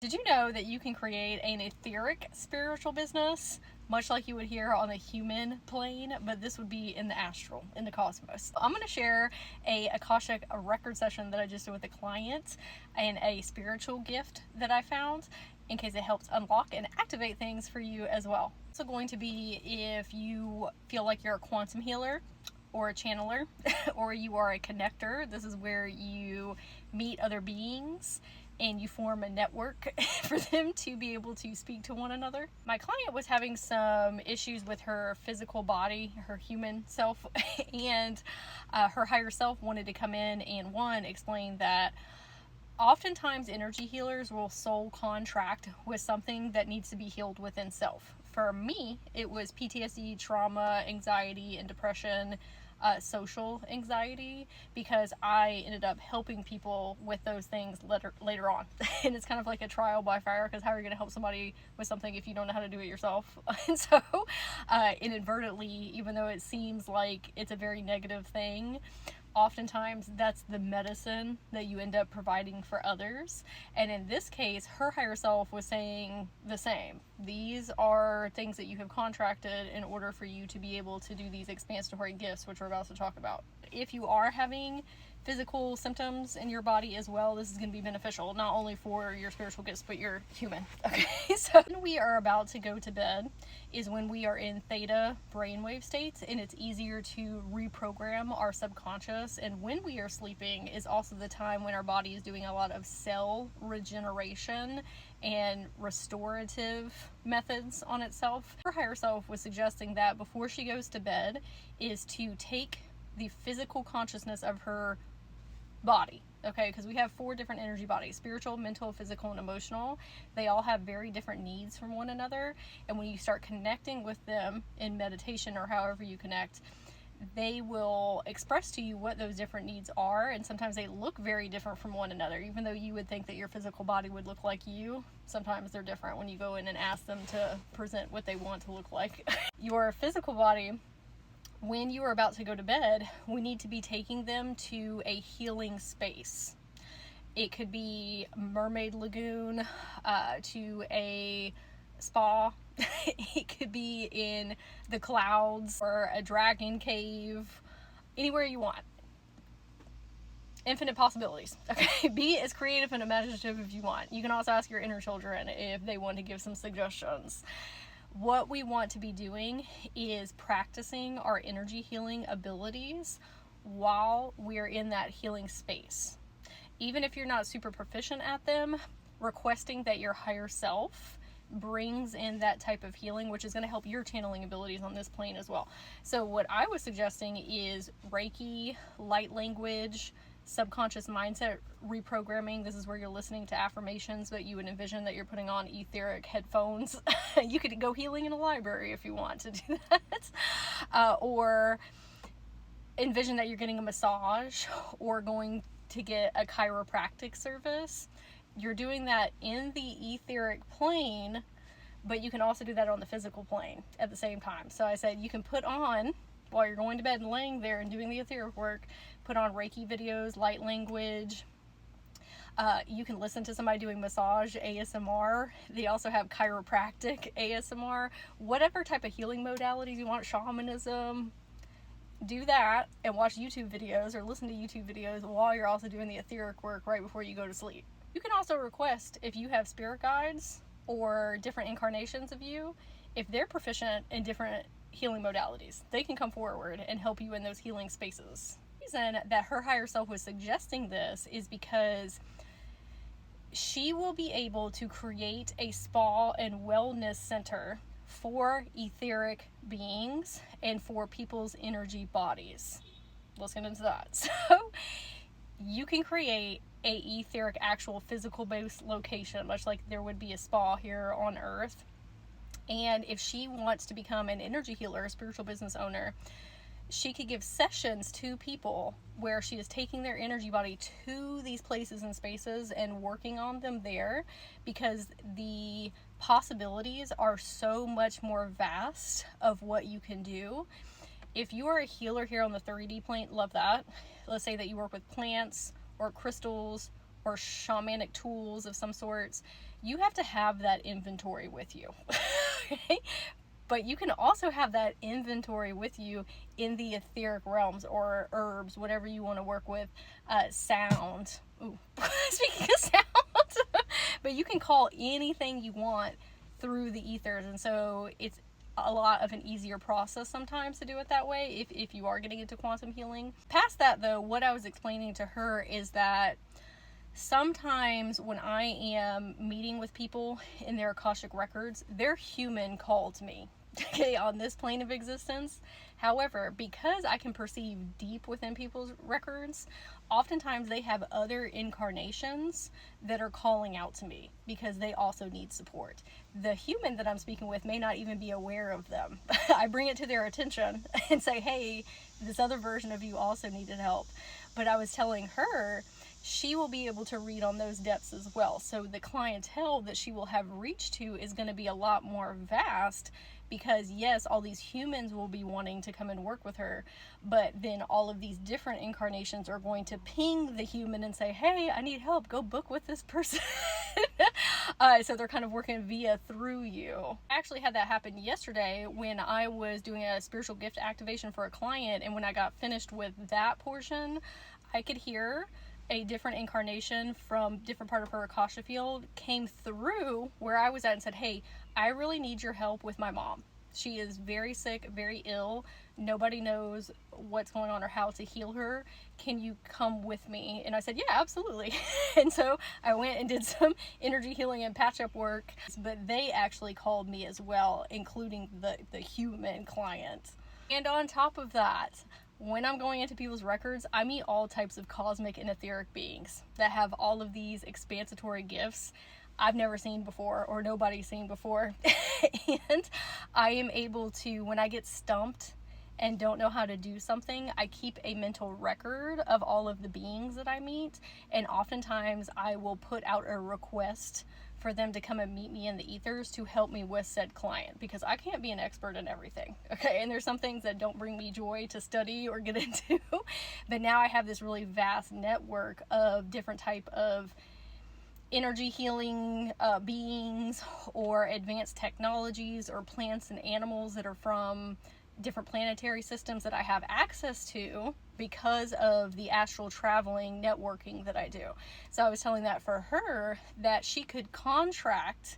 Did you know that you can create an etheric spiritual business, much like you would hear on the human plane, but this would be in the astral, in the cosmos? I'm going to share a Akashic record session that I just did with a client and a spiritual gift that I found in case it helps unlock and activate things for you as well. It's also going to be if you feel like you're a quantum healer or a channeler or you are a connector. This is where you meet other beings and you form a network for them to be able to speak to one another. My client was having some issues with her physical body, her human self, and her higher self wanted to come in and explain that oftentimes energy healers will soul contract with something that needs to be healed within self. For me, it was PTSD, trauma, anxiety, and depression, social anxiety, because I ended up helping people with those things later on. And it's kind of like a trial by fire, because how are you going to help somebody with something if you don't know how to do it yourself? And so inadvertently, even though it seems like it's a very negative thing, oftentimes that's the medicine that you end up providing for others. And in this case, her higher self was saying the same. These are things that you have contracted in order for you to be able to do these expansatory gifts, which we're about to talk about. If you are having physical symptoms in your body as well, this is going to be beneficial, not only for your spiritual gifts, but your human. Okay, so when we are about to go to bed is when we are in theta brainwave states, and it's easier to reprogram our subconscious. And when we are sleeping is also the time when our body is doing a lot of cell regeneration and restorative methods on itself. Her higher self was suggesting that before she goes to bed is to take the physical consciousness of her body, okay, because we have 4 different energy bodies: spiritual, mental, physical, and emotional. They all have very different needs from one another, and when you start connecting with them in meditation or however you connect, they will express to you what those different needs are. And sometimes they look very different from one another. Even though you would think that your physical body would look like you, sometimes they're different when you go in and ask them to present what they want to look like. Your physical body, when you are about to go to bed, we need to be taking them to a healing space. It could be mermaid lagoon, to a spa. It could be in the clouds or a dragon cave, anywhere you want. Infinite possibilities. Okay, be as creative and imaginative if you want. You can also ask your inner children if they want to give some suggestions. What we want to be doing is practicing our energy healing abilities while we're in that healing space. Even if you're not super proficient at them, requesting that your higher self brings in that type of healing, which is going to help your channeling abilities on this plane as well. So what I was suggesting is Reiki, light language, subconscious mindset reprogramming. This is where you're listening to affirmations, but you would envision that you're putting on etheric headphones. You could go healing in a library if you want to do that. Or envision that you're getting a massage or going to get a chiropractic service. You're doing that in the etheric plane, but you can also do that on the physical plane at the same time. So I said you can put on, while you're going to bed and laying there and doing the etheric work, put on Reiki videos, light language. You can listen to somebody doing massage ASMR. They also have chiropractic ASMR. Whatever type of healing modalities you want, shamanism, do that and watch YouTube videos or listen to YouTube videos while you're also doing the etheric work right before you go to sleep. You can also request, if you have spirit guides or different incarnations of you, if they're proficient in different healing modalities, they can come forward and help you in those healing spaces. The reason that her higher self was suggesting this is because she will be able to create a spa and wellness center for etheric beings and for people's energy bodies. Let's get into that. So you can create a etheric, actual physical based location, much like there would be a spa here on Earth. And if she wants to become an energy healer, a spiritual business owner, she could give sessions to people where she is taking their energy body to these places and spaces and working on them there, because the possibilities are so much more vast of what you can do. If you are a healer here on the 3D plane, love that. Let's say that you work with plants or crystals or shamanic tools of some sorts. you have to have that inventory with you. Okay? But you can also have that inventory with you in the etheric realms, or herbs, whatever you want to work with, sound. Ooh, speaking of sound, but you can call anything you want through the ethers, and so it's a lot of an easier process sometimes to do it that way if you are getting into quantum healing. Past that though, what I was explaining to her is that sometimes when I am meeting with people in their Akashic records, their human called me, okay, on this plane of existence. However, because I can perceive deep within people's records, oftentimes they have other incarnations that are calling out to me because they also need support. The human that I'm speaking with may not even be aware of them. I bring it to their attention and say, hey, this other version of you also needed help. But I was telling her, she will be able to read on those depths as well. So the clientele that she will have reached to is going to be a lot more vast, because yes, all these humans will be wanting to come and work with her, but then all of these different incarnations are going to ping the human and say, hey, I need help, go book with this person. So they're kind of working through you. I actually had that happen yesterday when I was doing a spiritual gift activation for a client, and when I got finished with that portion, I could hear a different incarnation from different part of her Akasha field came through where I was at and said, hey, I really need your help with my mom. She is very sick, very ill. Nobody knows what's going on or how to heal her. Can you come with me? And I said, yeah, absolutely. And so I went and did some energy healing and patch-up work, but they actually called me as well, including the human client. And on top of that, when I'm going into people's records, I meet all types of cosmic and etheric beings that have all of these expansatory gifts I've never seen before, or nobody's seen before. And I am able to, when I get stumped and don't know how to do something, I keep a mental record of all of the beings that I meet, and oftentimes I will put out a request for them to come and meet me in the ethers to help me with said client, because I can't be an expert in everything, okay? And there's some things that don't bring me joy to study or get into, but now I have this really vast network of different type of energy healing beings, or advanced technologies, or plants and animals that are from different planetary systems that I have access to because of the astral traveling networking that I do. So I was telling that for her, that she could contract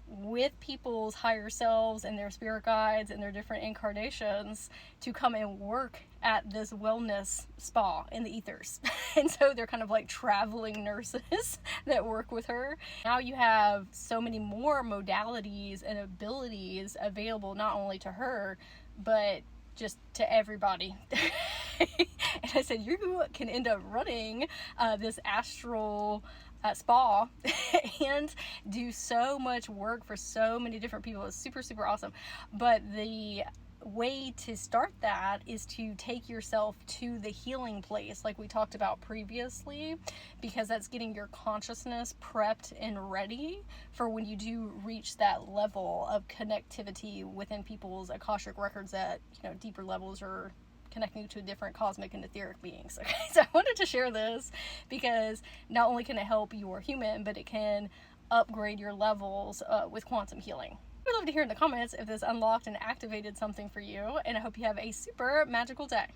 with people's higher selves and their spirit guides and their different incarnations to come and work at this wellness spa in the ethers. And so they're kind of like traveling nurses that work with her. Now you have so many more modalities and abilities available, not only to her, but just to everybody. And I said, you can end up running this astral spa and do so much work for so many different people. It's super, super awesome. But the way to start that is to take yourself to the healing place, like we talked about previously, because that's getting your consciousness prepped and ready for when you do reach that level of connectivity within people's Akashic records at, you know, deeper levels, or connecting to different cosmic and etheric beings. Okay, so I wanted to share this because not only can it help your human, but it can upgrade your levels with quantum healing. I'd love to hear in the comments if this unlocked and activated something for you, and I hope you have a super magical day.